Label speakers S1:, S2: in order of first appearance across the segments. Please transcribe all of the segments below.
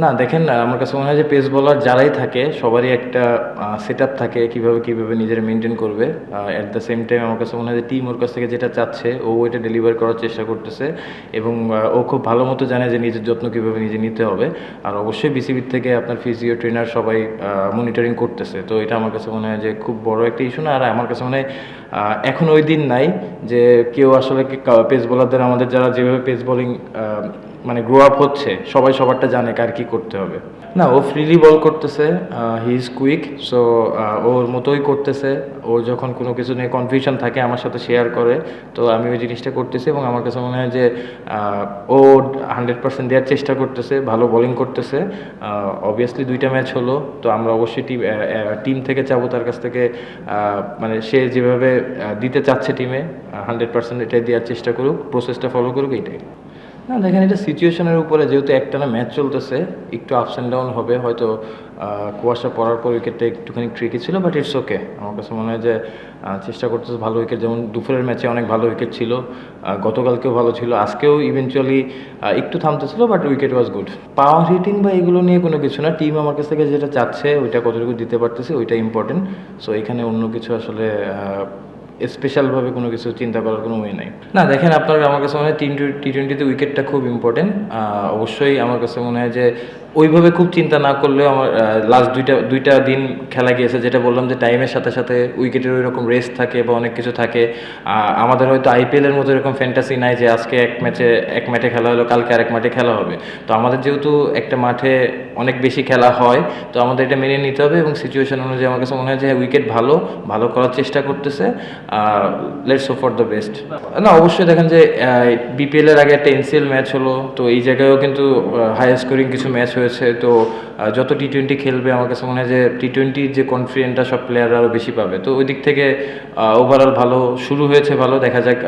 S1: না দেখেন, আমার কাছে মনে হয় যে পেস বোলার যারাই থাকে সবারই একটা সেটআপ থাকে কিভাবে নিজেরা মেনটেন করবে। এট দ্য সেম টাইম আমার কাছে মনে হয় যে টিম ওর কাছ থেকে যেটা চাচ্ছে ও ওইটা ডেলিভার করার চেষ্টা করতেছে, এবং ও খুব ভালো মতো জানে যে নিজের যত্ন কিভাবে নিজে নিতে হবে। আর অবশ্যই বিসিবির থেকে আপনার ফিজিও ট্রেনার সবাই মনিটরিং করতেছে, তো এটা আমার কাছে মনে হয় যে খুব বড় একটা ইস্যু না। আর আমার কাছে মনে হয় এখন ওই দিন নাই যে কেউ আসলে পেস বোলারদের, আমাদের যারা যেভাবে পেস বোলিং মানে গ্রো আপ হচ্ছে, সবাই সবারটা জানে কার কি করতে হবে। না, ও ফ্রিলি বল করতেছে, হি ইজ কুইক, সো ওর মতোই করতেছে। ওর যখন কোনো কিছু নিয়ে কনফিউশন থাকে আমার সাথে শেয়ার করে, তো আমি ওই জিনিসটা করতেছি, এবং আমার কাছে মনে হয় যে ও 100% দেওয়ার চেষ্টা করতেছে, ভালো বোলিং করতেছে। অবভিয়াসলি 2টা ম্যাচ হলো, তো আমরা অবশ্যই টিম থেকে চাবো তার কাছ থেকে মানে সে যেভাবে দিতে চাচ্ছে টিমে 100% এটাই দেওয়ার চেষ্টা করুক, প্রসেসটা ফলো করুক, এইটাই। না দেখেন, এটা সিচুয়েশনের উপরে, যেহেতু একটানা ম্যাচ চলতেছে, একটু আপস অ্যান্ড ডাউন হবে হয়তো। কুয়াশা পড়ার পর উইকেটটা একটুখানি ট্রিকি ছিল, বাট ইটস ওকে। আমার কাছে মনে হয় যে চেষ্টা করতেছে ভালো উইকেট, যেমন দুপুরের ম্যাচে অনেক ভালো উইকেট ছিল, গতকালকেও ভালো ছিল, আজকেও ইভেনচুয়ালি একটু থামতেছিল, but wicket was good. Power hitting বা এগুলো নিয়ে কোনো কিছু না, টিম আমার কাছ থেকে যেটা চাচ্ছে ওইটা কতটুকু দিতে পারতেছে ওইটা ইম্পর্টেন্ট। সো এখানে অন্য কিছু আসলে স্পেশালভাবে কোনো কিছু চিন্তা করার কোনো ওয়ে নাই। না দেখেন, আপনার আমার কাছে মনে হয় টি-20তে উইকেটটা খুব ইম্পর্টেন্ট। অবশ্যই আমার কাছে মনে হয় যে ওইভাবে খুব চিন্তা না করলেও আমার লাস্ট দুইটা দিন খেলা গিয়েছে, যেটা বললাম যে টাইমের সাথে সাথে উইকেটের ওই রকম রেস থাকে বা অনেক কিছু থাকে। আমাদের হয়তো আইপিএলের মতো এরকম ফ্যান্টাসি নাই যে আজকে এক ম্যাচে খেলা হলো, কালকে আরেক মাঠে খেলা হবে। তো আমাদের যেহেতু একটা মাঠে অনেক বেশি খেলা হয়, তো আমাদের এটা মেনে নিতে হবে, এবং সিচুয়েশন অনুযায়ী আমার কাছে মনে হয় যে উইকেট ভালো করার চেষ্টা করতেছে। Let's hope for the best. না অবশ্যই দেখেন যে বিপিএল এর আগে একটা এনসিএল ম্যাচ হলো, তো এই জায়গায়ও কিন্তু হাই স্কোরিং কিছু ম্যাচ হয়েছে। তো যত টি-20 খেলবে আমার কাছে মনে হয় যে টি-20 যে কনফিডেন্টটা সব প্লেয়াররা আরও বেশি পাবে। তো ওই দিক থেকে ওভারঅল ভালো শুরু হয়েছে, ভালো দেখা যাক।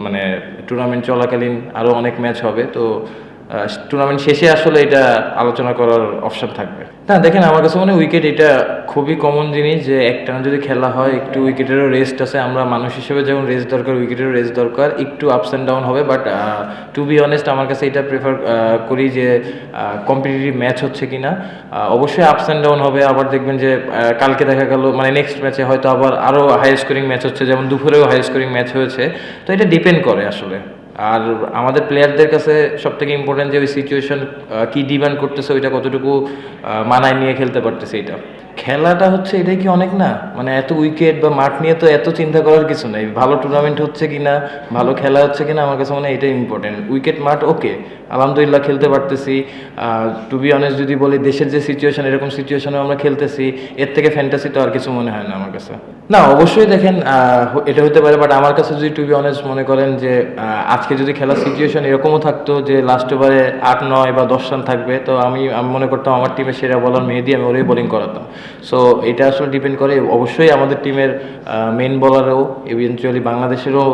S1: মানে টুর্নামেন্ট চলাকালীন আরও অনেক ম্যাচ হবে, তো টুর্নামেন্ট শেষে আসলে এটা আলোচনা করার অপশন থাকবে। না দেখেন, আমার কাছে মনে হয় উইকেট এটা খুবই কমন জিনিস, যে একটানা যদি খেলা হয় একটু উইকেটেরও রেস্ট আছে। আমরা মানুষ হিসেবে যেমন রেস্ট দরকার, উইকেটেরও রেস্ট দরকার, একটু আপস অ্যান্ড ডাউন হবে। বাট টু বি অনেস্ট, আমার কাছে এটা প্রেফার করি যে কম্পিটিটিভ ম্যাচ হচ্ছে কি না। অবশ্যই আপস অ্যান্ড ডাউন হবে, আবার দেখবেন যে কালকে দেখা গেল মানে নেক্সট ম্যাচে হয়তো আবার আরও হাই স্কোরিং ম্যাচ হচ্ছে, যেমন দুপুরেও হাই স্কোরিং ম্যাচ হয়েছে। তো এটা ডিপেন্ড করে আসলে। আর আমাদের প্লেয়ারদের কাছে সব থেকে ইম্পর্টেন্ট যে ওই সিচুয়েশন কি ডিমান্ড করতেছে, ওইটা কতটুকু মানায় নিয়ে খেলতে পারতেছে। এটা খেলাটা হচ্ছে, এটাই কি অনেক না? মানে এত উইকেট বা মাঠ নিয়ে তো এত চিন্তা করার কিছু নেই। ভালো টুর্নামেন্ট হচ্ছে কিনা, ভালো খেলা হচ্ছে কিনা, আমার কাছে মনে হয় এটাই ইম্পর্টেন্ট। উইকেট মাঠ ওকে, আলহামদুলিল্লাহ খেলতে পারতেছি। টু বি অনেস্ট যদি বলি, দেশের যে সিচুয়েশন, এরকম সিচুয়েশনে আমরা খেলতেছি, এর থেকে ফ্যান্টাসি তো আর কিছু মনে হয় না আমার কাছে। না অবশ্যই দেখেন, এটা হতে পারে, বাট আমার কাছে যদি টু বি অনেস্ট মনে করেন যে আজকে যদি খেলার সিচুয়েশন এরকমও থাকতো যে লাস্ট ওভারে 8, 9 বা 10 রান থাকবে, তো আমি মনে করতাম আমার টিমের সেরা বলার মেহেদী, আমি ওরই বোলিং করাতাম। সো এটা আসলে ডিপেন্ড করে। অবশ্যই আমাদের টিমের মেন বলারও, ইভেনচুয়ালি বাংলাদেশেরও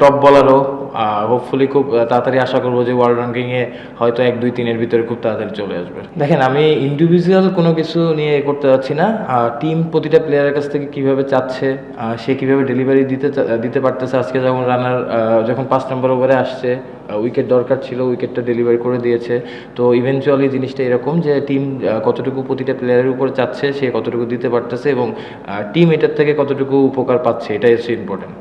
S1: টপ বলারও হোপফুলি খুব তাড়াতাড়ি আশা করবো যে ওয়ার্ল্ড র্যাঙ্কিংয়ে হয়তো 1, 2, 3-এর ভিতরে খুব তাড়াতাড়ি চলে আসবে। দেখেন, আমি ইন্ডিভিজুয়াল কোনো কিছু নিয়ে করতে যাচ্ছি না। টিম প্রতিটা প্লেয়ারের কাছ থেকে কীভাবে চাচ্ছে, সে কীভাবে ডেলিভারি দিতে পারতেছে। আজকে যখন রানার যখন 5 নম্বর ওভারে আসছে, উইকেট দরকার ছিল, উইকেটটা ডেলিভারি করে দিয়েছে। তো ইভেনচুয়ালি জিনিসটা এরকম যে টিম কতটুকু প্রতিটা প্লেয়ারের উপর চাচ্ছে, সে কতটুকু দিতে পারতেছে, এবং টিম এটার থেকে কতটুকু উপকার পাচ্ছে, এটাই হচ্ছে ইম্পর্টেন্ট।